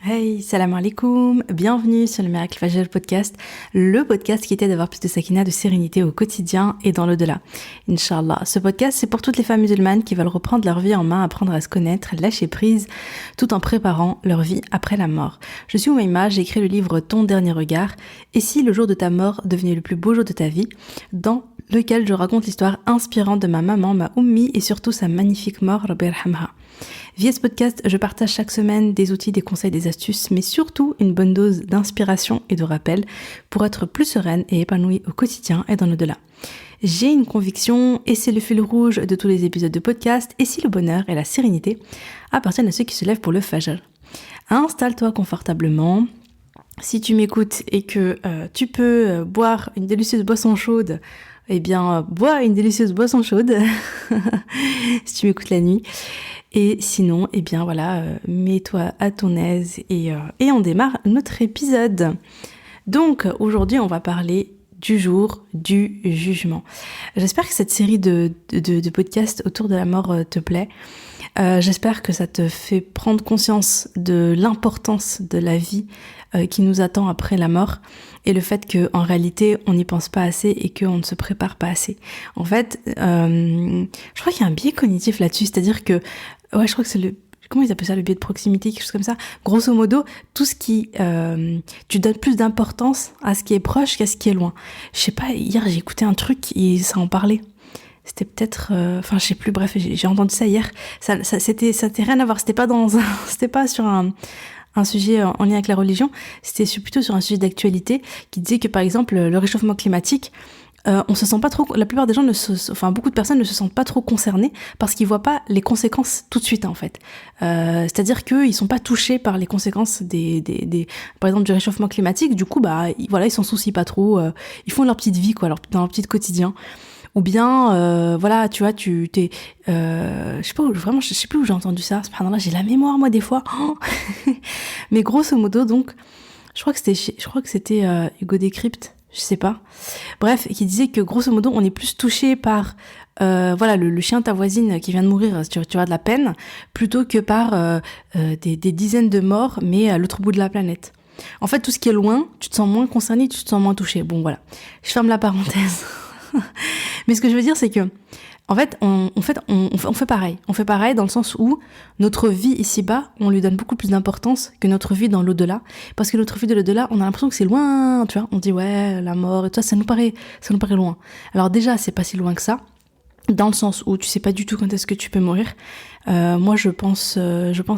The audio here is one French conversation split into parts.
Hey, salam alaikum, bienvenue sur le Miracle Fajr podcast, le podcast qui t'aide à avoir plus de sakina, de sérénité au quotidien et dans l'au-delà. Inch'Allah, ce podcast c'est pour toutes les femmes musulmanes qui veulent reprendre leur vie en main, apprendre à se connaître, lâcher prise, tout en préparant leur vie après la mort. Je suis Oumaima, j'ai écrit le livre Ton dernier regard, et si le jour de ta mort devenait le plus beau jour de ta vie, dans lequel je raconte l'histoire inspirante de ma maman, ma Ummi, et surtout sa magnifique mort, Rabbi yarhamha. Via ce podcast, je partage chaque semaine des outils, des conseils, des astuces, mais surtout une bonne dose d'inspiration et de rappel pour être plus sereine et épanouie au quotidien et dans l'au-delà. J'ai une conviction, et c'est le fil rouge de tous les épisodes de podcast, et si le bonheur et la sérénité appartiennent à ceux qui se lèvent pour le fajr. Installe-toi confortablement. Si tu m'écoutes et que tu peux boire une délicieuse boisson chaude, eh bien, bois une délicieuse boisson chaude si tu m'écoutes la nuit. Et sinon, eh bien voilà, mets-toi à ton aise et on démarre notre épisode. Donc aujourd'hui, on va parler du jour du jugement. J'espère que cette série de podcasts autour de la mort te plaît. J'espère que ça te fait prendre conscience de l'importance de la vie qui nous attend après la mort et le fait qu'en réalité on n'y pense pas assez et qu'on ne se prépare pas assez. En fait, je crois qu'il y a un biais cognitif là-dessus, c'est-à-dire que, je crois que c'est le... Comment ils appellent ça, le biais de proximité, quelque chose comme ça. Grosso modo, tout ce qui... tu donnes plus d'importance à ce qui est proche qu'à ce qui est loin. Je sais pas, hier j'ai écouté un truc et ça en parlait. C'était peut-être... je sais plus, bref, j'ai entendu ça hier. Ça c'était rien à voir, c'était pas sur un sujet en lien avec la religion, c'était plutôt sur un sujet d'actualité qui disait que par exemple le réchauffement climatique, on se sent pas trop, la plupart des gens beaucoup de personnes ne se sentent pas trop concernées parce qu'ils voient pas les conséquences tout de suite en fait. C'est-à-dire qu'ils sont pas touchés par les conséquences par exemple du réchauffement climatique. Du coup ils s'en soucient pas trop. Ils font leur petite vie quoi, dans leur petit quotidien. Ou bien, tu vois, je sais pas, vraiment, je sais plus où j'ai entendu ça. Subhanallah, j'ai la mémoire, moi, des fois. Mais grosso modo, donc, je crois que c'était Hugo Décrypte, je sais pas. Bref, qui disait que, grosso modo, on est plus touché par, le chien de ta voisine qui vient de mourir, tu vois, de la peine, plutôt que par des dizaines de morts, mais à l'autre bout de la planète. En fait, tout ce qui est loin, tu te sens moins concerné, tu te sens moins touché. Bon, voilà. Je ferme la parenthèse. Mais ce que je veux dire, c'est que, en fait, on fait pareil. On fait pareil dans le sens où notre vie ici-bas, on lui donne beaucoup plus d'importance que notre vie dans l'au-delà. Parce que notre vie de l'au-delà, on a l'impression que c'est loin, tu vois. On dit, ouais, la mort et tout ça, ça nous paraît loin. Alors déjà, c'est pas si loin que ça. Dans le sens où tu sais pas du tout quand est-ce que tu peux mourir. Moi, je pense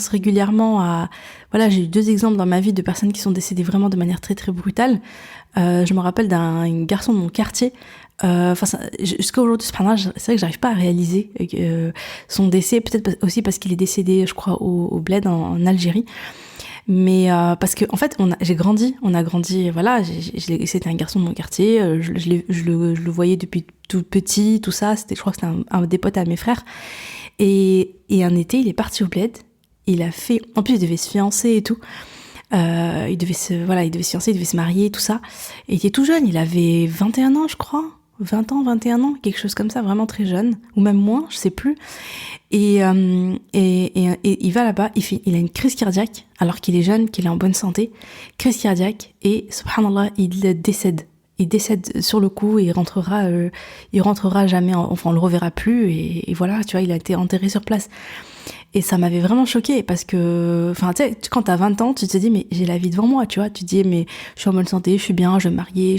régulièrement à... Voilà, j'ai eu 2 exemples dans ma vie de personnes qui sont décédées vraiment de manière très très brutale. Je me rappelle d'un garçon de mon quartier. Jusqu'à aujourd'hui, c'est vrai que j'arrive pas à réaliser son décès. Peut-être aussi parce qu'il est décédé, je crois, au Bled en Algérie. Mais parce que en fait, on a grandi, voilà. C'était un garçon de mon quartier. Je le voyais depuis tout petit, tout ça. Je crois que c'était un des potes à mes frères. Et un été, il est parti au Bled. En plus, il devait se fiancer et tout. Il devait se fiancer, il devait se marier, tout ça. Et il était tout jeune. Il avait 21 ans, je crois. 20 ans, 21 ans, quelque chose comme ça, vraiment très jeune, ou même moins, je sais plus. Et il va là-bas, il a une crise cardiaque, alors qu'il est jeune, qu'il est en bonne santé, crise cardiaque, et subhanallah, il décède. Il décède sur le coup et il rentrera jamais, on le reverra plus, et voilà, tu vois, il a été enterré sur place. Et ça m'avait vraiment choquée parce que, tu sais, quand t'as 20 ans, tu te dis, mais j'ai la vie devant moi, tu vois. Tu te dis, mais je suis en bonne santé, je suis bien, je vais me marier,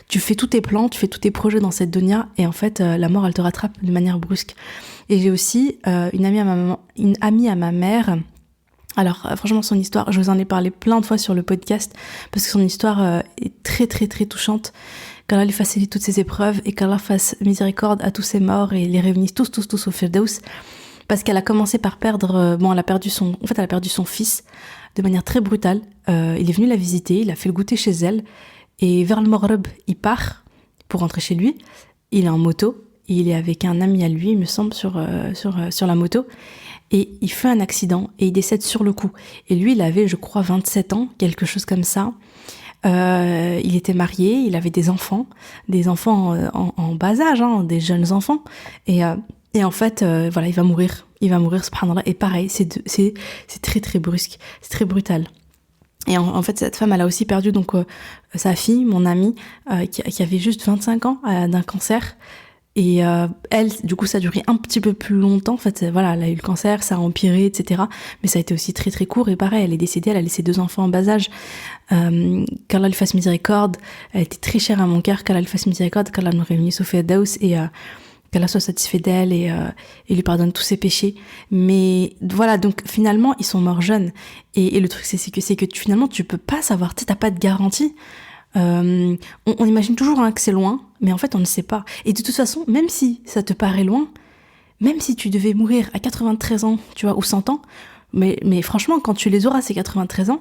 tu fais tous tes plans, tu fais tous tes projets dans cette dunya, et en fait, la mort, elle te rattrape de manière brusque. Et j'ai aussi une amie à ma mère. Alors, franchement, son histoire, je vous en ai parlé plein de fois sur le podcast, parce que son histoire est très, très, très touchante. Qu'Allah lui facilite toutes ses épreuves, et qu'Allah fasse miséricorde à tous ses morts, et les réunisse tous au Firdaus. Parce qu'elle a commencé par perdre... elle a perdu son fils de manière très brutale. Il est venu la visiter, il a fait le goûter chez elle. Et vers le Maghreb, il part pour rentrer chez lui. Il est en moto. Il est avec un ami à lui, il me semble, sur la moto. Et il fait un accident et il décède sur le coup. Et lui, il avait, je crois, 27 ans, quelque chose comme ça. Il était marié, il avait des enfants en bas âge, des jeunes enfants. Et Et en fait, voilà, il va mourir, subhanallah. Et pareil, c'est très très brusque, c'est très brutal. Et en fait, cette femme, elle a aussi perdu donc sa fille, mon amie, qui avait juste 25 ans d'un cancer. Et elle, du coup, ça a duré un petit peu plus longtemps. En fait, voilà, elle a eu le cancer, ça a empiré, etc. Mais ça a été aussi très très court. Et pareil, elle est décédée, elle a laissé 2 enfants en bas âge. Qu'Allah lui fasse miséricorde. Elle était très chère à mon cœur. Qu'Allah lui fasse miséricorde. Qu'Allah nous réunisse au Firdaus et qu'Allah soit satisfait d'elle et lui pardonne tous ses péchés. Mais voilà, donc finalement, ils sont morts jeunes. Et le truc, c'est que finalement, tu peux pas savoir, tu sais, t'as pas de garantie. On imagine toujours que c'est loin, mais en fait, on ne sait pas. Et de toute façon, même si ça te paraît loin, même si tu devais mourir à 93 ans, tu vois, ou 100 ans, mais franchement, quand tu les auras, ces 93 ans,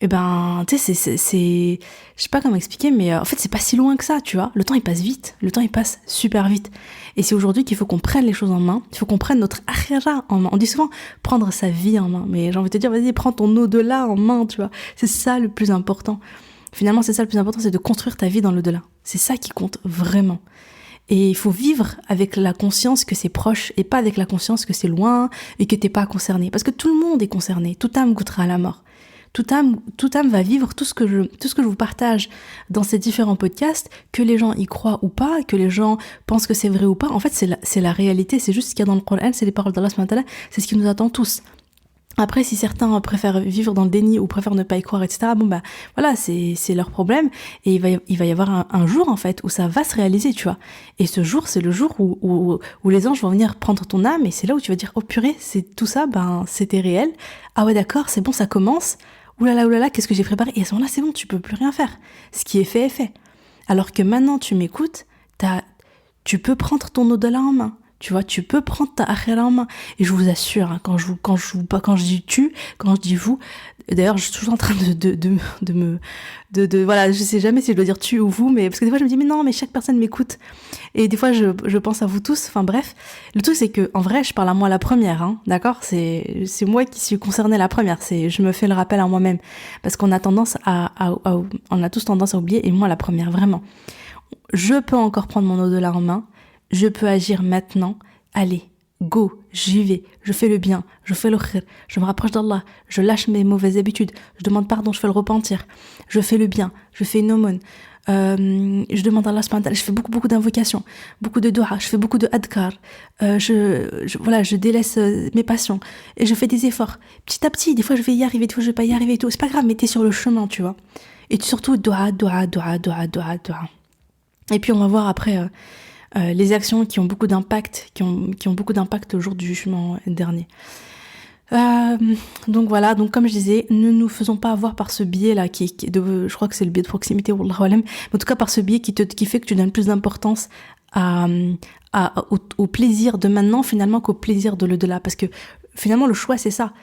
eh ben, tu sais, c'est, je sais pas comment expliquer, mais en fait, c'est pas si loin que ça, tu vois. Le temps, il passe vite. Le temps, il passe super vite. Et c'est aujourd'hui qu'il faut qu'on prenne les choses en main. Il faut qu'on prenne notre akhira en main. On dit souvent prendre sa vie en main. Mais j'ai envie de te dire, vas-y, prends ton au-delà en main, tu vois. C'est ça le plus important. Finalement, c'est ça le plus important, c'est de construire ta vie dans l'au-delà. C'est ça qui compte vraiment. Et il faut vivre avec la conscience que c'est proche et pas avec la conscience que c'est loin et que t'es pas concerné. Parce que tout le monde est concerné. Toute âme goûtera à la mort. Toute âme va vivre tout ce que je vous partage dans ces différents podcasts, que les gens y croient ou pas, que les gens pensent que c'est vrai ou pas. En fait, c'est la réalité, c'est juste ce qu'il y a dans le Coran, c'est les paroles d'Allah subhanahu wa ta'ala, c'est ce qui nous attend tous. Après, si certains préfèrent vivre dans le déni ou préfèrent ne pas y croire, etc., bon bah voilà, c'est leur problème. Et il va y avoir un jour, en fait, où ça va se réaliser, tu vois. Et ce jour, c'est le jour où les anges vont venir prendre ton âme, et c'est là où tu vas dire, oh purée, c'est tout ça, ben c'était réel. Ah ouais, d'accord, c'est bon, ça commence. Oulala, qu'est-ce que j'ai préparé? Et à ce moment-là, c'est bon, tu peux plus rien faire. Ce qui est fait est fait. Alors que maintenant, tu m'écoutes, tu peux prendre ton au-delà en main. Tu vois, tu peux prendre ta akhira en main. Et je vous assure, hein, quand je dis tu, quand je dis vous, d'ailleurs, je suis toujours en train voilà, je sais jamais si je dois dire tu ou vous, mais parce que des fois je me dis, mais non, mais chaque personne m'écoute. Et des fois, je pense à vous tous. Enfin bref, le truc c'est que, en vrai, je parle à moi la première, hein, d'accord? C'est moi qui suis concernée la première. Je me fais le rappel à moi-même. Parce qu'on a tendance on a tous tendance à oublier, et moi la première, vraiment. Je peux encore prendre mon au-delà en main. Je peux agir maintenant. Allez, go, j'y vais, je fais le bien, je fais le khir, je me rapproche d'Allah, je lâche mes mauvaises habitudes, je demande pardon, je fais le repentir, je fais le bien, je fais une aumône, je demande à Allah subhanahu wa ta'ala, je fais beaucoup d'invocations, beaucoup de dua, je fais beaucoup de adkar, je délaisse mes passions, et je fais des efforts. Petit à petit, des fois je vais y arriver, des fois je vais pas y arriver et tout, c'est pas grave, mais t'es sur le chemin, tu vois. Et surtout, dua. Et puis on va voir après... les actions qui ont beaucoup d'impact, qui ont beaucoup d'impact au jour du jugement dernier. Donc voilà, donc comme je disais, ne nous faisons pas avoir par ce biais là je crois que c'est le biais de proximité, wallahu alam, mais en tout cas par ce biais qui fait que tu donnes plus d'importance au plaisir de maintenant finalement qu'au plaisir de l'au-delà, parce que finalement le choix c'est ça,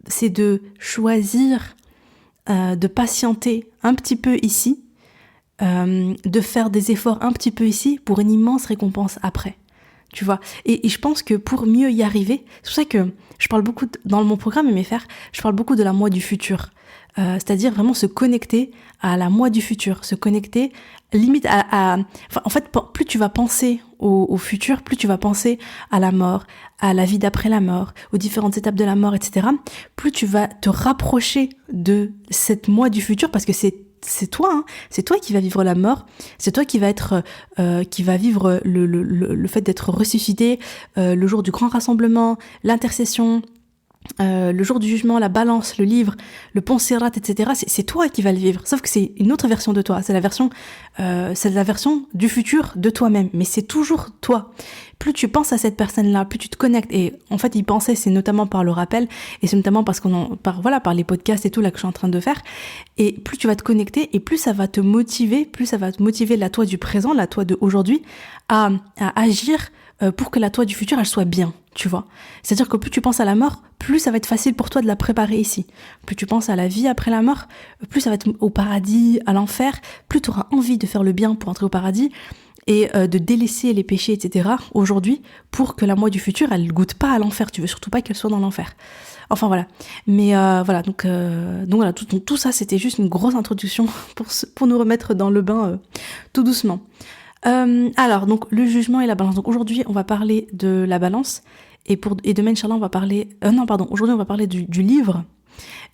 c'est de choisir de patienter un petit peu ici, de faire des efforts un petit peu ici pour une immense récompense après, tu vois. Et je pense que pour mieux y arriver, c'est pour ça que je parle beaucoup dans mon programme MFR, je parle beaucoup de la moi du futur, c'est-à-dire vraiment se connecter à la moi du futur, se connecter limite en fait, plus tu vas penser au futur, plus tu vas penser à la mort, à la vie d'après la mort, aux différentes étapes de la mort, etc., plus tu vas te rapprocher de cette moi du futur, parce que c'est toi, hein. C'est toi qui vas vivre la mort, c'est toi qui va vivre le fait d'être ressuscité, le jour du grand rassemblement, l'intercession, le jour du jugement, la balance, le livre, le pont Sirat, etc. C'est toi qui vas le vivre, sauf que c'est une autre version de toi, c'est la version du futur de toi-même, mais c'est toujours toi. Plus tu penses à cette personne-là, plus tu te connectes, et en fait y penser, c'est notamment par le rappel, et c'est notamment par les podcasts et tout là que je suis en train de faire, et plus tu vas te connecter, et plus ça va te motiver, la toi du présent, la toi de aujourd'hui, à agir pour que la toi du futur elle soit bien, tu vois. C'est-à-dire que plus tu penses à la mort, plus ça va être facile pour toi de la préparer ici. Plus tu penses à la vie après la mort, plus ça va être au paradis, à l'enfer, plus tu auras envie de faire le bien pour entrer au paradis et de délaisser les péchés, etc. aujourd'hui, pour que la moi du futur, elle goûte pas à l'enfer. Tu veux surtout pas qu'elle soit dans l'enfer. Enfin voilà. Mais voilà, donc voilà, tout ça, c'était juste une grosse introduction pour nous remettre dans le bain tout doucement. Alors, donc, le jugement et la balance. Donc, aujourd'hui, on va parler de la balance. Et demain, Inch'Allah, on va parler... non, pardon. Aujourd'hui, on va parler du livre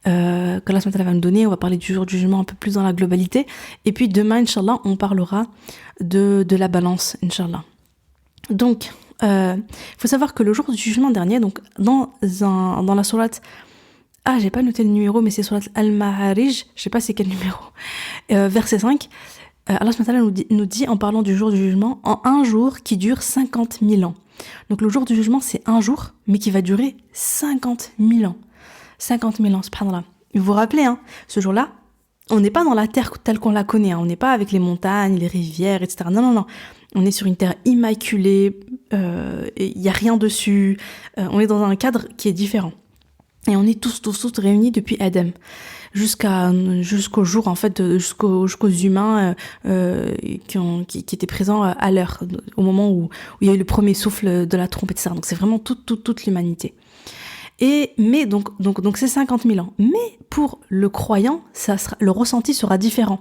que Allah SWT va nous donner. On va parler du jour du jugement un peu plus dans la globalité. Et puis, demain, Inch'Allah, on parlera de la balance, Inch'Allah. Donc, faut savoir que le jour du jugement dernier, donc, dans la sourate... Ah, j'ai pas noté le numéro, mais c'est sourate Al-Ma'arij. Je sais pas c'est quel numéro. Verset 5. Allah nous dit en parlant du jour du jugement, en un jour qui dure 50 000 ans. Donc le jour du jugement, c'est un jour, mais qui va durer 50 000 ans. 50 000 ans, subhanallah. Vous vous rappelez, hein, ce jour-là, on n'est pas dans la terre telle qu'on la connaît. Hein. On n'est pas avec les montagnes, les rivières, etc. Non, non, non. On est sur une terre immaculée, il n'y a rien dessus. On est dans un cadre qui est différent. Et on est tous réunis depuis Adam. Jusqu'au jour, en fait, jusqu'aux humains qui étaient présents à l'heure, au moment où il y a eu le premier souffle de la trompe, etc. Donc c'est vraiment toute l'humanité. Mais donc c'est 50 000 ans. Mais pour le croyant, le ressenti sera différent.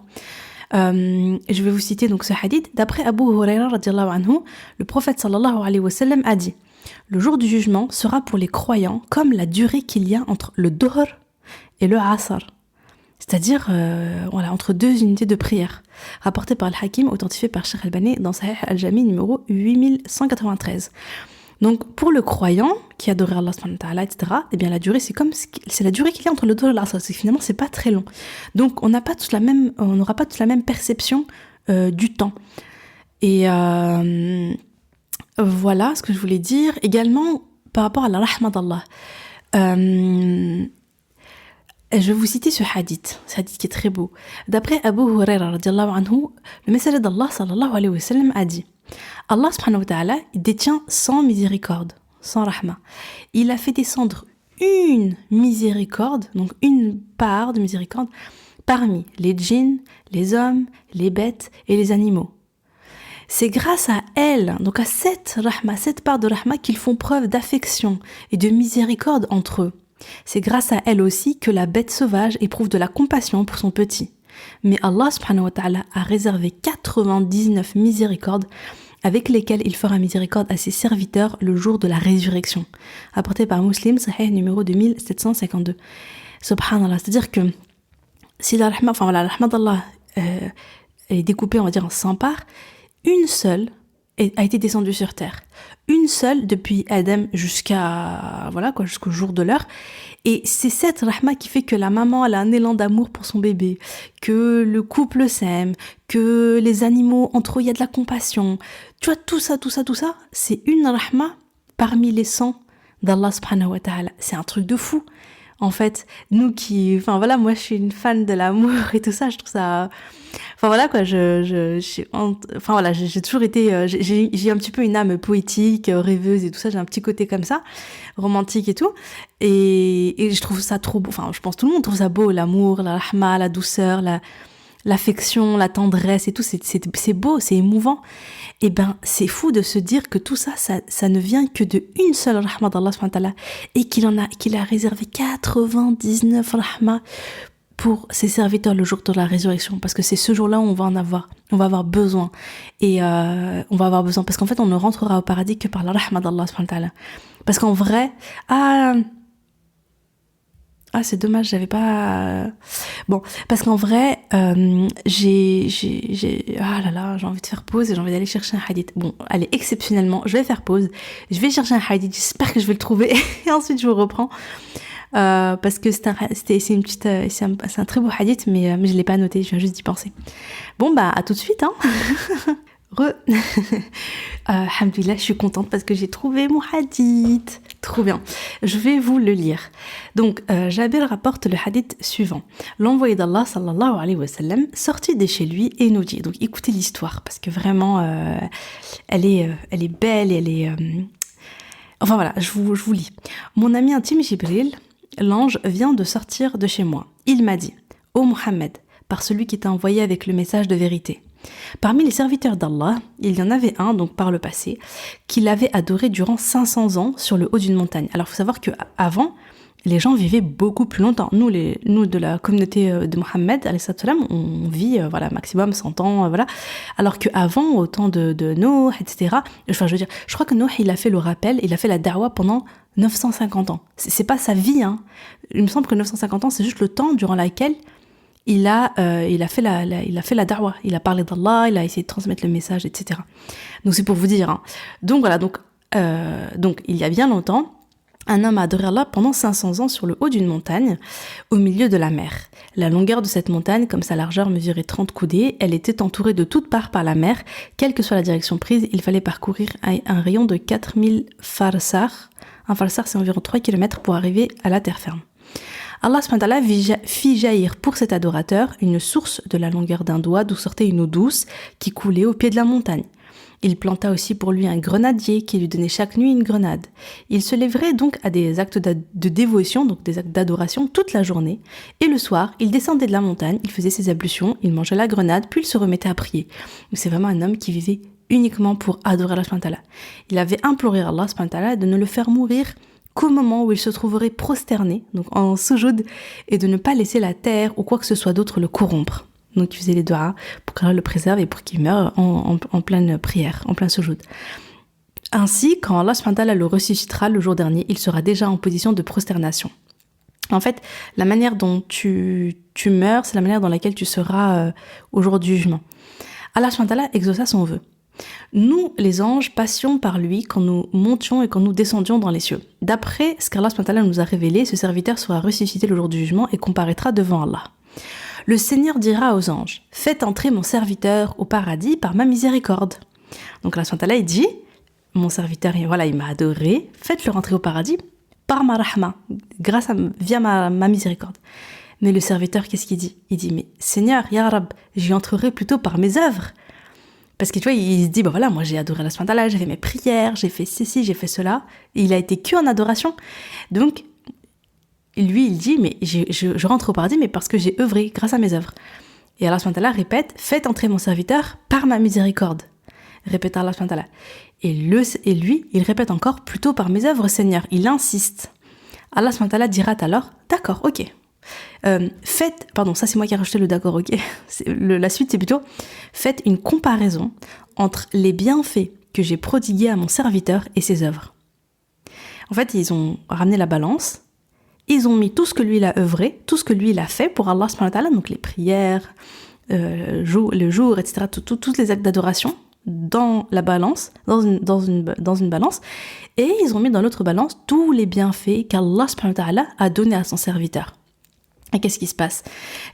Je vais vous citer donc ce hadith. D'après Abu Huraira radiyallahu anhu, le prophète sallallahu alayhi wa sallam a dit: le jour du jugement sera pour les croyants comme la durée qu'il y a entre le Dohr et le Asr. C'est-à-dire entre deux unités de prière, rapporté par Al-Hakim, authentifié par Cheikh Albani dans Sahih Al-Jami numéro 8193. Donc pour le croyant qui adorait Allah subhanahu wa ta'ala, etc., eh bien la durée c'est la durée qu'il y a entre le Dohr et l'Asr, c'est que finalement c'est pas très long. Donc on n'aura pas tous la même perception du temps. Et voilà ce que je voulais dire. Également par rapport à la rahma d'Allah. Je vais vous citer ce hadith qui est très beau. D'après Abu Huraira radiyallahu anhu, le messager d'Allah sallallahu alayhi wa sallam a dit: Allah subhanahu wa ta'ala détient 100 miséricordes, 100 rahma. Il a fait descendre une miséricorde, donc une part de miséricorde, parmi les djinns, les hommes, les bêtes et les animaux. C'est grâce à elle, donc à cette part de rahma, qu'ils font preuve d'affection et de miséricorde entre eux. C'est grâce à elle aussi que la bête sauvage éprouve de la compassion pour son petit. Mais Allah subhanahu wa ta'ala a réservé 99 miséricordes avec lesquelles il fera miséricorde à ses serviteurs le jour de la résurrection. Apporté par Muslim, Sahih numéro 2752. Subhanallah, c'est-à-dire que si la rahma d'Allah est découpée, on va dire, en 100 parts, une seule a été descendue sur terre. Une seule depuis Adam jusqu'au jour de l'heure. Et c'est cette rahma qui fait que la maman elle a un élan d'amour pour son bébé, que le couple s'aime, que les animaux, entre eux, il y a de la compassion. Tu vois, tout ça, c'est une rahma parmi les 100 d'Allah subhanahu wa ta'ala. C'est un truc de fou. En fait, moi je suis une fan de l'amour et tout ça, je trouve ça... j'ai toujours été... J'ai un petit peu une âme poétique, rêveuse et tout ça, j'ai un petit côté comme ça, romantique et tout, et je trouve ça trop beau, je pense que tout le monde trouve ça beau, l'amour, la rahma, la douceur, l'affection, la tendresse et tout, c'est beau, c'est émouvant. Et ben, c'est fou de se dire que tout ça ne vient que de une seule rahma d'Allah subhanahu wa ta'ala, et qu'il a réservé 99 rahma pour ses serviteurs le jour de la résurrection, parce que c'est ce jour-là où on va avoir besoin, et on va avoir besoin, parce qu'en fait on ne rentrera au paradis que par la rahma d'Allah subhanahu wa ta'ala. Parce qu'en vrai, c'est dommage, j'avais pas... Bon, parce qu'en vrai, j'ai envie de faire pause et j'ai envie d'aller chercher un hadith. Bon, allez, exceptionnellement, je vais faire pause. Je vais chercher un hadith, j'espère que je vais le trouver. Et ensuite, je vous reprends. Parce que c'est un très beau hadith, mais je l'ai pas noté, je viens juste d'y penser. Bon, à tout de suite, hein. Alhamdoulilah, je suis contente parce que j'ai trouvé mon hadith. Trop bien. Je vais vous le lire. Donc, Jabir rapporte le hadith suivant. L'envoyé d'Allah, sallallahu alayhi wa sallam, sortit de chez lui et nous dit. Donc, écoutez l'histoire parce que vraiment, elle est belle et elle est... Enfin voilà, je vous lis. Mon ami intime Jibril, l'ange, vient de sortir de chez moi. Il m'a dit: Ô Mohammed, par celui qui t'a envoyé avec le message de vérité. Parmi les serviteurs d'Allah, il y en avait un, donc par le passé, qui l'avait adoré durant 500 ans sur le haut d'une montagne. Alors, il faut savoir qu'avant, les gens vivaient beaucoup plus longtemps. Nous de la communauté de Mohammed, alayhi salam, on vit maximum 100 ans, voilà. Alors qu'avant, au temps de Nuh, etc., enfin, je veux dire, je crois que Nuh, il a fait le rappel, il a fait la da'wa pendant 950 ans. C'est pas sa vie, hein. Il me semble que 950 ans, c'est juste le temps durant lequel il a fait la da'wa. Il a parlé d'Allah, il a essayé de transmettre le message, etc. Donc c'est pour vous dire, hein. Donc voilà, donc il y a bien longtemps, un homme a adoré Allah pendant 500 ans sur le haut d'une montagne, au milieu de la mer. La longueur de cette montagne, comme sa largeur, mesurait 30 coudées. Elle était entourée de toutes parts par la mer. Quelle que soit la direction prise, il fallait parcourir un rayon de 4000 farsar. Un farsar, c'est environ 3 km pour arriver à la terre ferme. Allah subhanahu wa ta'ala fit jaillir pour cet adorateur une source de la longueur d'un doigt d'où sortait une eau douce qui coulait au pied de la montagne. Il planta aussi pour lui un grenadier qui lui donnait chaque nuit une grenade. Il se lèverait donc à des actes de dévotion, donc des actes d'adoration toute la journée. Et le soir, il descendait de la montagne, il faisait ses ablutions, il mangeait la grenade, puis il se remettait à prier. Donc c'est vraiment un homme qui vivait uniquement pour adorer Allah subhanahu wa ta'ala. Il avait imploré Allah subhanahu wa ta'ala de ne le faire mourir qu'au moment où il se trouverait prosterné, donc en soujoud, et de ne pas laisser la terre ou quoi que ce soit d'autre le corrompre. Donc il faisait les doigts pour qu'Allah le préserve et pour qu'il meure en pleine prière, en plein soujoud. Ainsi, quand Allah subhanahu wa ta'ala le ressuscitera le jour dernier, il sera déjà en position de prosternation. En fait, la manière dont tu meurs, c'est la manière dans laquelle tu seras au jour du jugement. Allah subhanahu wa ta'ala exauça son vœu. Nous, les anges, passions par lui quand nous montions et quand nous descendions dans les cieux. D'après ce qu'Allah subhanahu wa ta'ala nous a révélé, ce serviteur sera ressuscité le jour du jugement et comparaîtra devant Allah. Le Seigneur dira aux anges, « Faites entrer mon serviteur au paradis par ma miséricorde. » Donc Allah subhanahu wa ta'ala, il dit, « Mon serviteur, voilà, il m'a adoré, faites-le rentrer au paradis par ma rahma, via ma miséricorde. » Mais le serviteur, qu'est-ce qu'il dit ? Il dit, « Mais Seigneur, Ya Rab, j'y entrerai plutôt par mes œuvres. » Parce que tu vois, il se dit, voilà, moi j'ai adoré Allah subhanahu wa ta'ala, j'ai fait mes prières, j'ai fait ceci, j'ai fait cela. Et il a été que en adoration. Donc, lui, il dit, mais je rentre au paradis, mais parce que j'ai œuvré grâce à mes œuvres. Et Allah subhanahu wa ta'ala répète, faites entrer mon serviteur par ma miséricorde. Répète Allah subhanahu wa ta'ala. Et lui, il répète encore, plutôt par mes œuvres, Seigneur. Il insiste. Allah subhanahu wa ta'ala dira alors, d'accord, ok. Ça c'est moi qui ai rajouté le d'accord, ok. La suite c'est plutôt, faites une comparaison entre les bienfaits que j'ai prodigués à mon serviteur et ses œuvres. En fait, ils ont ramené la balance, ils ont mis tout ce que lui il a œuvré, tout ce que lui il a fait pour Allah subhanahu wa ta'ala, donc les prières, le jour, etc., tous les actes d'adoration dans la balance, dans une balance, et ils ont mis dans l'autre balance tous les bienfaits qu'Allah subhanahu wa ta'ala a donné à son serviteur. Et qu'est-ce qui se passe ?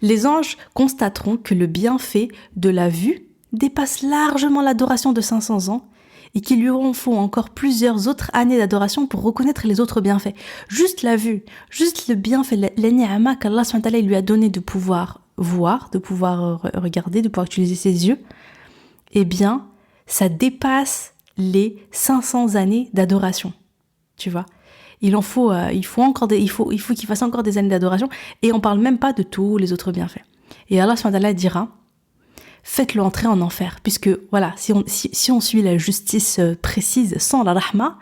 Les anges constateront que le bienfait de la vue dépasse largement l'adoration de 500 ans et qu'il lui en faut encore plusieurs autres années d'adoration pour reconnaître les autres bienfaits. Juste la vue, juste le bienfait, la ni'ama qu'Allah subhanahu wa ta'ala lui a donné de pouvoir voir, de pouvoir regarder, de pouvoir utiliser ses yeux, eh bien, ça dépasse les 500 années d'adoration. Tu vois ? Il faut qu'il fasse encore des années d'adoration et on parle même pas de tous les autres bienfaits. Et Allah subhanahu wa ta'ala dira, faites-le entrer en enfer, puisque voilà, si on suit la justice précise sans la rahma,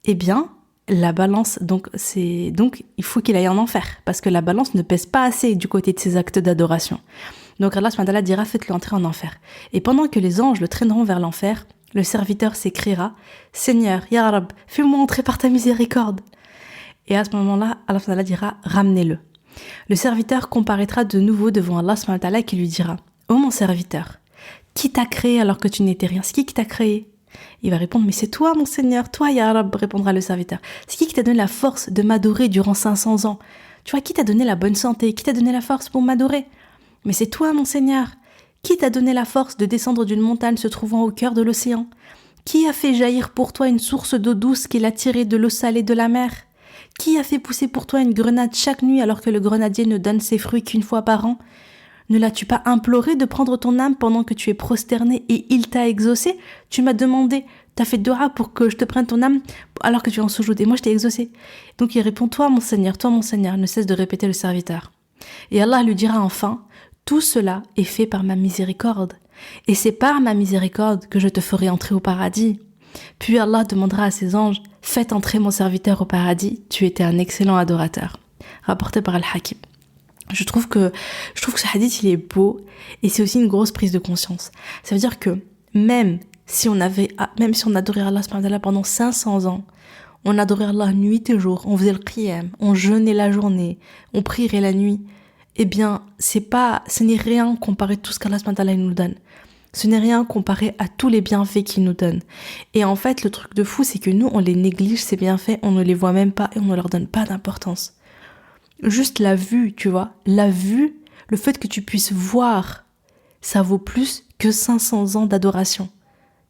eh bien la balance donc il faut qu'il aille en enfer parce que la balance ne pèse pas assez du côté de ses actes d'adoration. Donc Allah subhanahu wa ta'ala dira, faites-le entrer en enfer. Et pendant que les anges le traîneront vers l'enfer, le serviteur s'écriera, Seigneur, Ya Rab, fais-moi entrer par ta miséricorde. Et à ce moment-là, Allah subhanahu wa ta'ala dira, ramenez-le. Le serviteur comparaîtra de nouveau devant Allah subhanahu wa ta'ala qui lui dira, ô mon serviteur, qui t'a créé alors que tu n'étais rien ? C'est qui t'a créé ? Il va répondre, mais c'est toi mon Seigneur, toi Ya Rab, répondra le serviteur. C'est qui t'a donné la force de m'adorer durant 500 ans ? Tu vois, qui t'a donné la bonne santé ? Qui t'a donné la force pour m'adorer ? Mais c'est toi mon Seigneur. Qui t'a donné la force de descendre d'une montagne se trouvant au cœur de l'océan ? Qui a fait jaillir pour toi une source d'eau douce qu'il a tirée de l'eau salée de la mer ? Qui a fait pousser pour toi une grenade chaque nuit alors que le grenadier ne donne ses fruits qu'une fois par an ? Ne l'as-tu pas imploré de prendre ton âme pendant que tu es prosterné et il t'a exaucé ? Tu m'as demandé, t'as fait dua pour que je te prenne ton âme alors que tu es en soujoud et moi je t'ai exaucé. Donc il répond, toi mon Seigneur, ne cesse de répéter le serviteur. Et Allah lui dira enfin, tout cela est fait par ma miséricorde. Et c'est par ma miséricorde que je te ferai entrer au paradis. Puis Allah demandera à ses anges, faites entrer mon serviteur au paradis, tu étais un excellent adorateur. Rapporté par Al-Hakim. Je trouve que ce hadith, il est beau, et c'est aussi une grosse prise de conscience. Ça veut dire que même si on adorait Allah subhanahu wa ta'ala pendant 500 ans, on adorait Allah nuit et jour, on faisait le qiyam, on jeûnait la journée, on prierait la nuit, eh bien, ce n'est rien comparé à tout ce qu'Allah subhanahu wa ta'ala nous donne. Ce n'est rien comparé à tous les bienfaits qu'il nous donne. Et en fait, le truc de fou, c'est que nous, on les néglige, ces bienfaits, on ne les voit même pas et on ne leur donne pas d'importance. Juste la vue, tu vois, la vue, le fait que tu puisses voir, ça vaut plus que 500 ans d'adoration.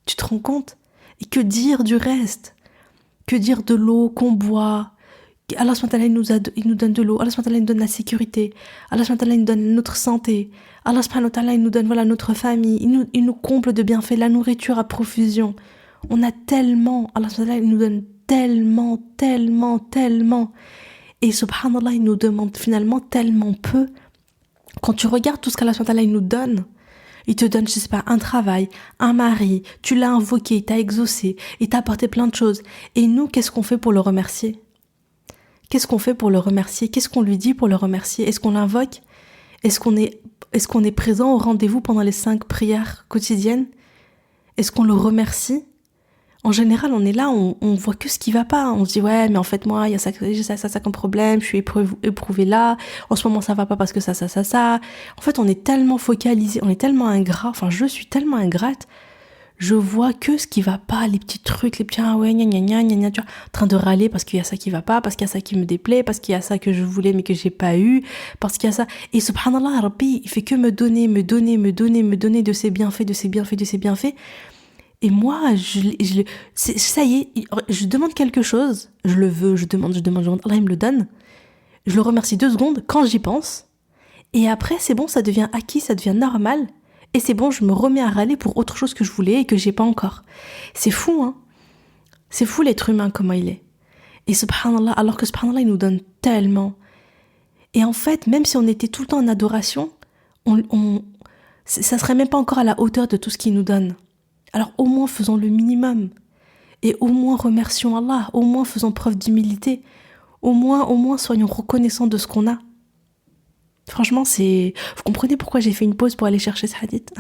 Tu te rends compte? Et que dire du reste? Que dire de l'eau qu'on boit? Allah subhanahu wa ta'ala, il nous donne de l'eau. Allah subhanahu wa ta'ala, il nous donne la sécurité. Allah subhanahu wa ta'ala, il nous donne notre santé. Allah subhanahu wa ta'ala, il nous donne notre famille. Il nous comble de bienfaits, la nourriture à profusion. On a tellement, Allah subhanahu wa ta'ala, il nous donne tellement. Et subhanallah, il nous demande finalement tellement peu. Quand tu regardes tout ce qu'Allah subhanahu wa ta'ala, il nous donne, il te donne, je sais pas, un travail, un mari, tu l'as invoqué, il t'a exaucé, il t'a apporté plein de choses. Et nous, qu'est-ce qu'on fait pour le remercier? Qu'est-ce qu'on fait pour le remercier? Qu'est-ce qu'on lui dit pour le remercier? Est-ce qu'on l'invoque? Est-ce qu'on est présent au rendez-vous pendant les 5 prières quotidiennes? Est-ce qu'on le remercie? En général, on est là, on voit que ce qui va pas. On se dit, ouais, mais en fait, moi, il y a ça comme problème, je suis éprouvée là. En ce moment, ça va pas parce que ça. En fait, on est tellement focalisé, on est tellement ingrat. Enfin, je suis tellement ingrate. Je vois que ce qui va pas, les petits trucs, les petits, ah ouais, gna, tu vois, en train de râler parce qu'il y a ça qui va pas, parce qu'il y a ça qui me déplaît, parce qu'il y a ça que je voulais mais que j'ai pas eu, parce qu'il y a ça. Et subhanallah, Rabbi, il fait que me donner de ses bienfaits. Et moi, ça y est, je demande quelque chose, je le veux, je demande, Allah il me le donne, je le remercie 2 secondes quand j'y pense, et après c'est bon, ça devient acquis, ça devient normal, et c'est bon, je me remets à râler pour autre chose que je voulais et que j'ai pas encore. C'est fou, hein. C'est fou l'être humain, comment il est. Et subhanallah, alors que subhanallah, il nous donne tellement. Et en fait, même si on était tout le temps en adoration, ça serait même pas encore à la hauteur de tout ce qu'il nous donne. Alors au moins faisons le minimum. Et au moins remercions Allah, au moins faisons preuve d'humilité. Au moins soyons reconnaissants de ce qu'on a. Franchement, vous comprenez pourquoi j'ai fait une pause pour aller chercher ce hadith?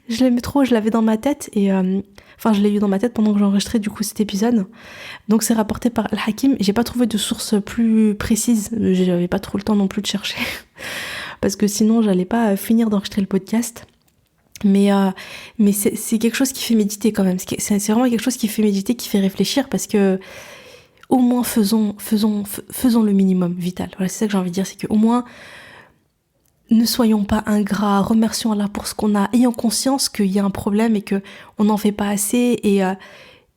Je l'aimais trop, je l'avais dans ma tête et je l'ai eu dans ma tête pendant que j'enregistrais du coup cet épisode. Donc c'est rapporté par Al-Hakim. J'ai pas trouvé de source plus précise, j'avais pas trop le temps non plus de chercher parce que sinon j'allais pas finir d'enregistrer le podcast. Mais c'est quelque chose qui fait méditer quand même. C'est vraiment quelque chose qui fait méditer, qui fait réfléchir parce que au moins faisons le minimum vital. Voilà, c'est ça que j'ai envie de dire, c'est qu'au moins ne soyons pas ingrats, remercions Allah pour ce qu'on a, ayant conscience qu'il y a un problème et que on n'en fait pas assez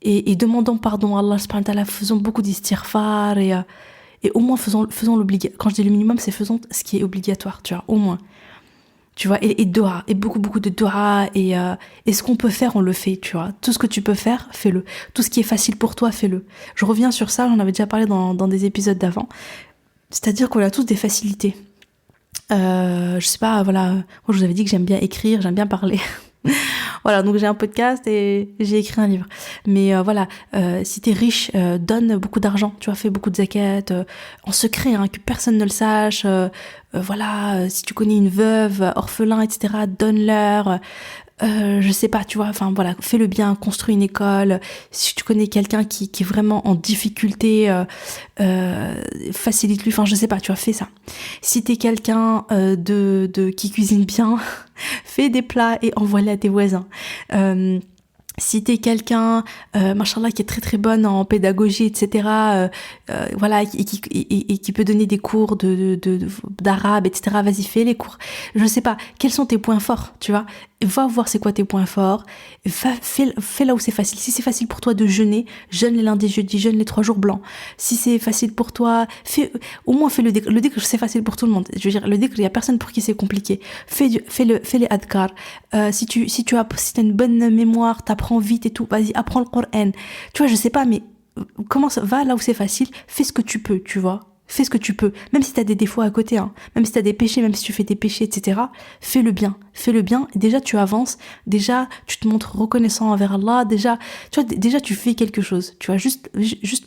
et demandons pardon à Allah subhanahu wa ta'ala, faisons beaucoup d'istighfar et au moins faisons l'obligatoire. Quand je dis le minimum, c'est faisons ce qui est obligatoire, tu vois, au moins. Tu vois, et dua, et beaucoup de dua, et ce qu'on peut faire, on le fait, tu vois. Tout ce que tu peux faire, fais-le. Tout ce qui est facile pour toi, fais-le. Je reviens sur ça, j'en avais déjà parlé dans des épisodes d'avant. C'est-à-dire qu'on a tous des facilités. Je sais pas, voilà, moi je vous avais dit que j'aime bien écrire, j'aime bien parler. Voilà, donc j'ai un podcast et j'ai écrit un livre. Mais si t'es riche, donne beaucoup d'argent, tu vois, fais beaucoup de zakat, en secret, hein, que personne ne le sache. Si tu connais une veuve, orphelin, etc., donne-leur. Je sais pas, tu vois, enfin voilà, fais le bien, construis une école. Si tu connais quelqu'un qui est vraiment en difficulté, facilite-lui, enfin je sais pas, tu vois, fais ça. Si t'es quelqu'un qui cuisine bien, fais des plats et envoie-les à tes voisins. Si t'es quelqu'un, machallah, qui est très très bonne en pédagogie, etc., et qui peut donner des cours d'arabe, etc., vas-y, fais les cours. Je sais pas, quels sont tes points forts, tu vois? Va voir c'est quoi tes points forts, fais là où c'est facile. Si c'est facile pour toi de jeûner, jeûne les lundis, jeudis, jeûne les 3 jours blancs. Si c'est facile pour toi, au moins fais le dhikr. Le dhikr, c'est facile pour tout le monde. Je veux dire, le dhikr, il y a personne pour qui c'est compliqué. Fais les adkar. Si t'as une bonne mémoire, t'apprends vite et tout, vas-y, apprends le Coran. Tu vois, je sais pas, mais va là où c'est facile, fais ce que tu peux, tu vois. Fais ce que tu peux, même si tu as des défauts à côté, hein. Même si tu as des péchés, même si tu fais des péchés, etc. Fais le bien. Déjà tu avances, déjà tu te montres reconnaissant envers Allah, déjà tu fais quelque chose. Tu vois, juste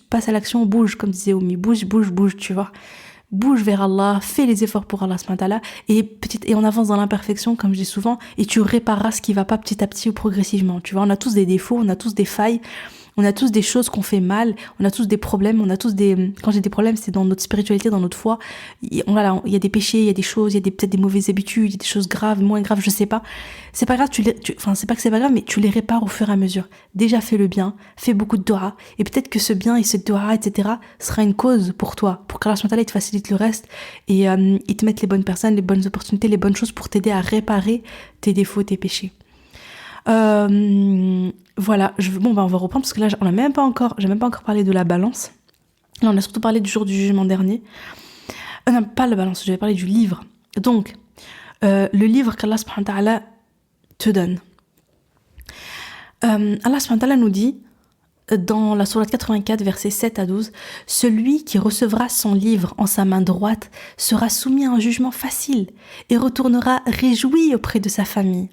passe à l'action, bouge, comme disait Omi, bouge, tu vois. Bouge vers Allah, fais les efforts pour Allah subhanahu wa ta'ala, et on avance dans l'imperfection, comme je dis souvent, et tu répareras ce qui va pas petit à petit ou progressivement. Tu vois, on a tous des défauts, on a tous des failles, on a tous des choses qu'on fait mal, on a tous des problèmes, quand j'ai des problèmes, c'est dans notre spiritualité, dans notre foi. Il y a des péchés, il y a des choses, il y a peut-être des mauvaises habitudes, il y a des choses graves, moins graves, je sais pas. C'est pas grave, c'est pas que c'est pas grave, mais tu les répares au fur et à mesure. Déjà, fais le bien, fais beaucoup de dua, et peut-être que ce bien et cette dua, etc., sera une cause pour toi, pour qu'Allah subhanahu wa ta'ala, il te facilite le reste, et il te mette les bonnes personnes, les bonnes opportunités, les bonnes choses pour t'aider à réparer tes défauts, tes péchés. Voilà, on va reprendre parce que là, j'ai même pas encore parlé de la balance. Là, on a surtout parlé du jour du jugement dernier. Non, pas la balance, j'avais parlé du livre. Donc, le livre qu'Allah subhanahu wa ta'ala te donne. Allah subhanahu wa ta'ala nous dit, dans la sourate 84, versets 7 à 12, « Celui qui recevra son livre en sa main droite sera soumis à un jugement facile et retournera réjoui auprès de sa famille.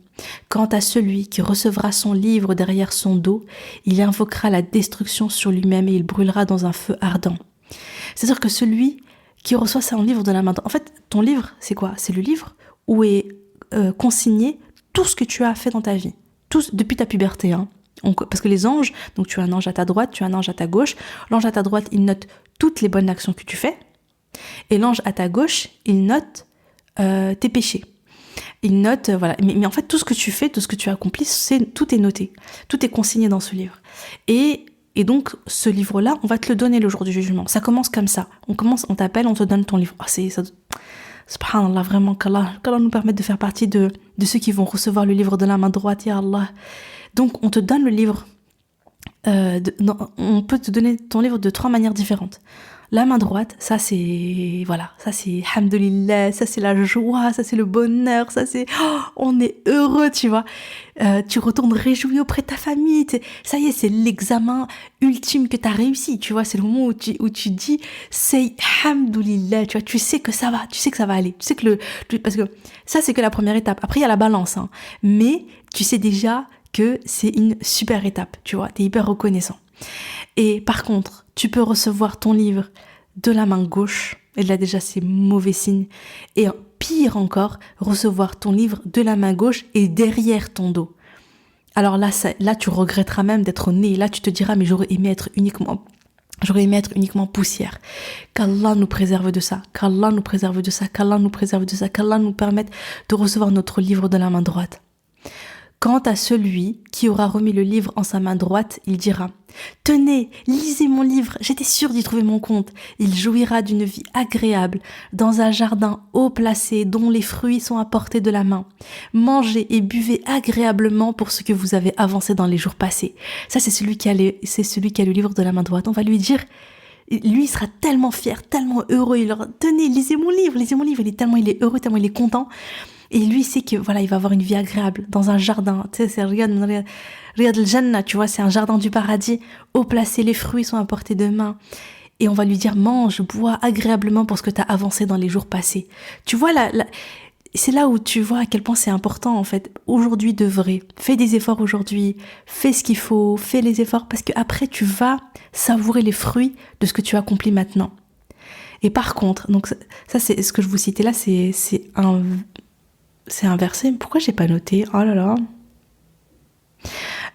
Quant à celui qui recevra son livre derrière son dos, il invoquera la destruction sur lui-même et il brûlera dans un feu ardent. » C'est-à-dire que celui qui reçoit son livre de la main droite... En fait, ton livre, c'est quoi ? C'est le livre où est consigné tout ce que tu as fait dans ta vie. Tout, depuis ta puberté, hein. Parce que les anges, donc tu as un ange à ta droite, tu as un ange à ta gauche. L'ange à ta droite, il note toutes les bonnes actions que tu fais. Et l'ange à ta gauche, il note tes péchés. Il note, voilà. Mais en fait, tout ce que tu fais, tout ce que tu accomplis, tout est noté. Tout est consigné dans ce livre. Et donc, ce livre-là, on va te le donner le jour du jugement. Ça commence comme ça. On t'appelle, on te donne ton livre. Subhanallah, vraiment, qu'Allah nous permette de faire partie de ceux qui vont recevoir le livre de la main droite, ya Allah. Donc, on te donne le livre. On peut te donner ton livre de 3 manières différentes. La main droite, ça c'est alhamdoulilah, ça c'est la joie, ça c'est le bonheur, on est heureux, tu vois. Tu retournes réjoui auprès de ta famille. Ça y est, c'est l'examen ultime que tu as réussi, tu vois. C'est le moment où tu dis, c'est alhamdoulilah, tu vois. Tu sais que ça va aller. Tu sais parce que ça c'est que la première étape. Après il y a la balance, hein. Mais tu sais déjà que c'est une super étape, tu vois, t'es hyper reconnaissant. Et par contre, tu peux recevoir ton livre de la main gauche, et là déjà c'est mauvais signe, et pire encore, recevoir ton livre de la main gauche et derrière ton dos. Alors là tu regretteras même d'être né, là tu te diras, mais j'aurais aimé être uniquement poussière. Qu'Allah nous préserve de ça, qu'Allah nous permette de recevoir notre livre de la main droite. Quant à celui qui aura remis le livre en sa main droite, il dira « Tenez, lisez mon livre, j'étais sûr d'y trouver mon compte. » Il jouira d'une vie agréable, dans un jardin haut placé dont les fruits sont à portée de la main. Mangez et buvez agréablement pour ce que vous avez avancé dans les jours passés. Ça, c'est celui qui a le livre de la main droite. On va lui dire, lui, il sera tellement fier, tellement heureux. Il leur « Tenez, lisez mon livre. » Il est heureux, tellement il est content. Et lui, il sait que voilà, il va avoir une vie agréable dans un jardin. Tu sais, c'est Riyad al-Jannah, tu vois, c'est un jardin du paradis, haut placé, les fruits sont à portée de main. Et on va lui dire, mange, bois agréablement pour ce que tu as avancé dans les jours passés. Tu vois, c'est là où tu vois à quel point c'est important, en fait. Aujourd'hui, de vrai. Fais des efforts aujourd'hui. Fais ce qu'il faut. Fais les efforts parce que après tu vas savourer les fruits de ce que tu accomplis maintenant. Et par contre, donc ça c'est ce que je vous citais là, c'est un verset. Pourquoi j'ai pas noté ? Oh là là.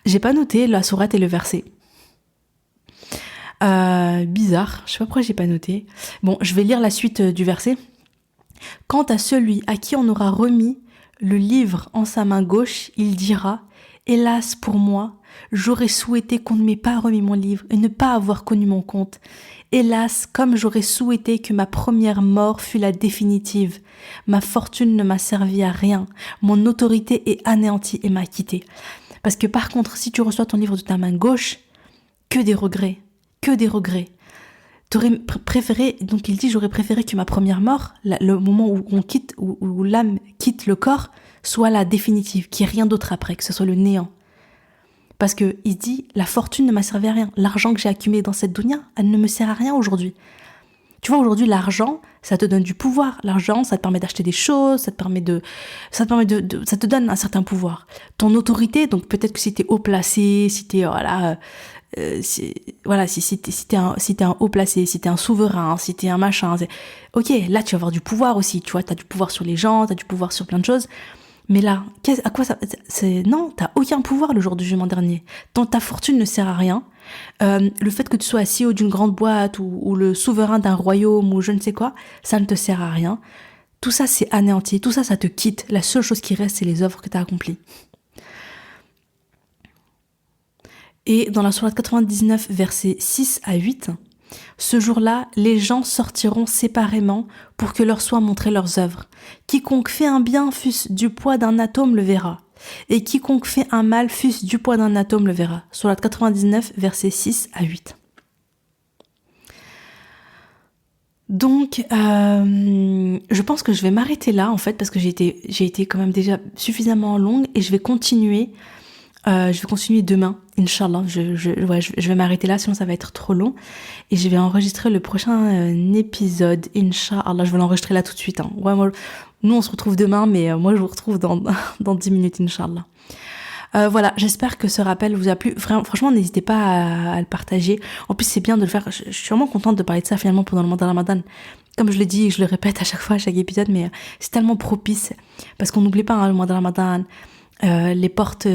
J'ai pas noté la sourate et le verset. Bizarre. Je sais pas pourquoi j'ai pas noté. Bon, je vais lire la suite du verset. Quant à celui à qui on aura remis le livre en sa main gauche, il dira « Hélas pour moi, j'aurais souhaité qu'on ne m'ait pas remis mon livre et ne pas avoir connu mon compte. Hélas, comme j'aurais souhaité que ma première mort fût la définitive. Ma fortune ne m'a servi à rien. Mon autorité est anéantie et m'a quitté. » Parce que par contre, si tu reçois ton livre de ta main gauche, que des regrets. T'aurais préféré, donc il dit, j'aurais préféré que ma première mort, le moment où l'âme quitte le corps, soit la définitive, qu'il n'y ait rien d'autre après, que ce soit le néant. Parce que il dit, la fortune ne m'a servi à rien. L'argent que j'ai accumulé dans cette dunya, elle ne me sert à rien aujourd'hui. Tu vois, aujourd'hui, l'argent, ça te donne du pouvoir. L'argent, ça te permet d'acheter des choses, ça te donne un certain pouvoir. Ton autorité, donc peut-être que si t'es haut placé, si t'es, si t'es un haut placé, si t'es un souverain, si t'es un machin, ok, là, tu vas avoir du pouvoir aussi, tu vois, t'as du pouvoir sur les gens, t'as du pouvoir sur plein de choses. Mais là, à quoi ça, non, t'as aucun pouvoir le jour du jugement dernier. Ta fortune ne sert à rien. Le fait que tu sois CEO d'une grande boîte ou le souverain d'un royaume ou je ne sais quoi, ça ne te sert à rien. Tout ça, c'est anéanti. Tout ça, ça te quitte. La seule chose qui reste, c'est les œuvres que tu as accomplies. Et dans la sourate 99, versets 6 à 8, ce jour-là, les gens sortiront séparément pour que leur soient montrées leurs œuvres. Quiconque fait un bien fût-ce du poids d'un atome le verra. Et quiconque fait un mal fût-ce du poids d'un atome le verra. Sourate 99, versets 6 à 8. Donc, je pense que je vais m'arrêter là, en fait, parce que j'ai été quand même déjà suffisamment longue et je vais continuer demain, Inch'Allah. Je vais m'arrêter là, sinon ça va être trop long. Et je vais enregistrer le prochain épisode, Inch'Allah. Je vais l'enregistrer là tout de suite. Hein. Ouais, nous, on se retrouve demain, mais moi, je vous retrouve dans 10 minutes, Inch'Allah. Voilà, j'espère que ce rappel vous a plu. Franchement, n'hésitez pas à le partager. En plus, c'est bien de le faire. Je suis vraiment contente de parler de ça finalement pendant le mois de Ramadan. Comme je le dis, je le répète à chaque fois, à chaque épisode, mais c'est tellement propice. Parce qu'on n'oublie pas le mois de Ramadan. Les portes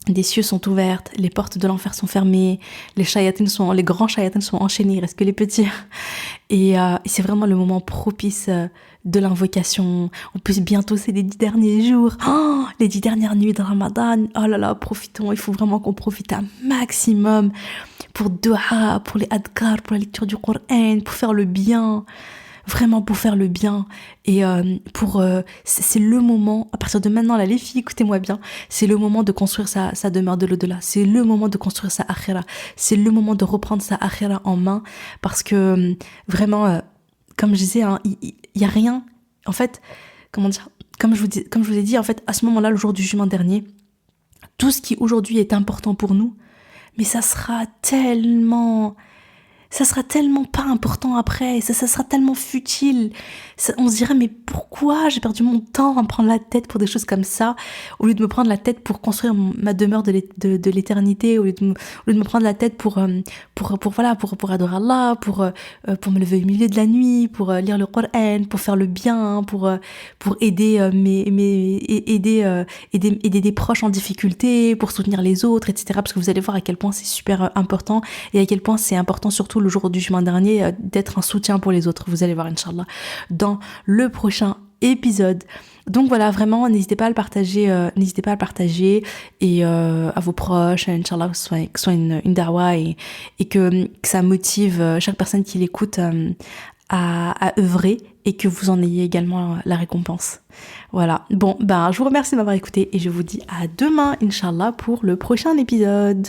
des cieux sont ouvertes, les portes de l'enfer sont fermées, les grands shayatins sont enchaînés, il reste que les petits. Et c'est vraiment le moment propice de l'invocation. En plus, bientôt, c'est les 10 derniers jours. Oh, les 10 dernières nuits de Ramadan. Oh là là, profitons. Il faut vraiment qu'on profite un maximum pour dua, pour les adkar, pour la lecture du Coran, pour faire le bien. Vraiment pour faire le bien et c'est le moment, à partir de maintenant là les filles, écoutez-moi bien, c'est le moment de construire sa demeure de l'au-delà, c'est le moment de construire sa akhira, c'est le moment de reprendre sa akhira en main parce que vraiment comme je disais, il y a rien, en fait, comment dire, comme je vous ai dit, en fait, à ce moment-là, le jour du jugement dernier, tout ce qui aujourd'hui est important pour nous, mais ça sera tellement pas important après, ça sera tellement futile. On se dirait, mais pourquoi j'ai perdu mon temps à me prendre la tête pour des choses comme ça, au lieu de me prendre la tête pour construire ma demeure de l'éternité, au lieu de me prendre la tête pour adorer Allah, pour me lever au milieu de la nuit, pour lire le Coran, pour faire le bien, pour aider aider des proches en difficulté, pour soutenir les autres, etc. Parce que vous allez voir à quel point c'est super important et à quel point c'est important surtout le jour du jugement dernier d'être un soutien pour les autres. Vous allez voir, Inch'Allah, dans le prochain épisode. Donc voilà, vraiment, n'hésitez pas à le partager et à vos proches, Inch'Allah, que ce soit une darwa et que ça motive chaque personne qui l'écoute à œuvrer et que vous en ayez également la récompense. Voilà. Bon, je vous remercie de m'avoir écouté et je vous dis à demain, Inch'Allah, pour le prochain épisode.